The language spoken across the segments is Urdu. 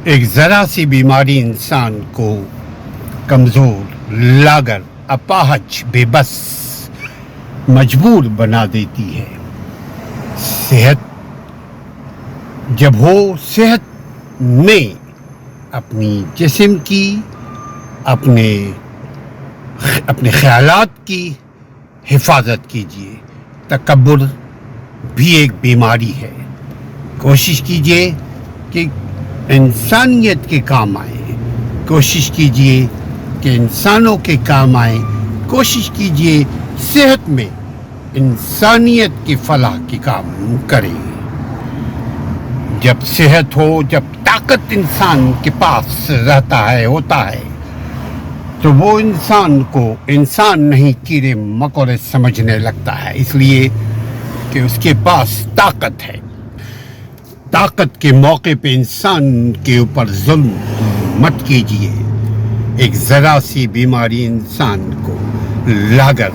ایک ذرا سی بیماری انسان کو کمزور، لاغر، اپاہج، بے بس، مجبور بنا دیتی ہے۔ صحت جب ہو، صحت میں اپنی جسم کی، اپنے خیالات کی حفاظت کیجیے۔ تکبر بھی ایک بیماری ہے۔ کوشش کیجیے کہ انسانیت کے کام آئے، کوشش کیجیے کہ انسانوں کے کام آئے، کوشش کیجیے صحت میں انسانیت کی فلاح کے کام کریں۔ جب صحت ہو، جب طاقت انسان کے پاس ہوتا ہے تو وہ انسان کو انسان نہیں، کیڑے مکوڑے سمجھنے لگتا ہے، اس لیے کہ اس کے پاس طاقت ہے۔ طاقت کے موقع پہ انسان کے اوپر ظلم مت کیجیے۔ ایک ذرا سی بیماری انسان کو لاغر،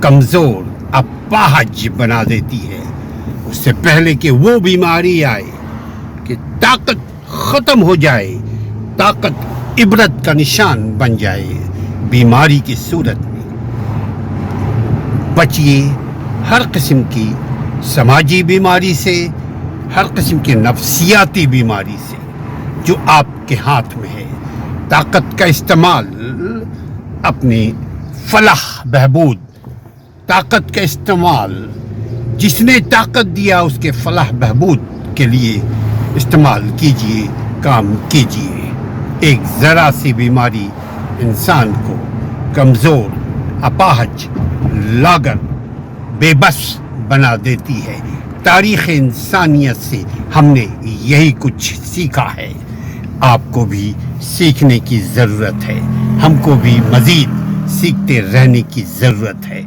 کمزور، اپاہج بنا دیتی ہے۔ اس سے پہلے کہ وہ بیماری آئے، کہ طاقت ختم ہو جائے، طاقت عبرت کا نشان بن جائے، بیماری کی صورت میں بچیے ہر قسم کی سماجی بیماری سے، ہر قسم کی نفسیاتی بیماری سے جو آپ کے ہاتھ میں ہے۔ طاقت کا استعمال اپنی فلاح بہبود، طاقت کا استعمال جس نے طاقت دیا اس کے فلاح بہبود کے لیے استعمال کیجیے، کام کیجیے۔ ایک ذرا سی بیماری انسان کو کمزور، اپاہج، لاغر، بے بس بنا دیتی ہے۔ تاریخ انسانیت سے ہم نے یہی کچھ سیکھا ہے۔ آپ کو بھی سیکھنے کی ضرورت ہے، ہم کو بھی مزید سیکھتے رہنے کی ضرورت ہے۔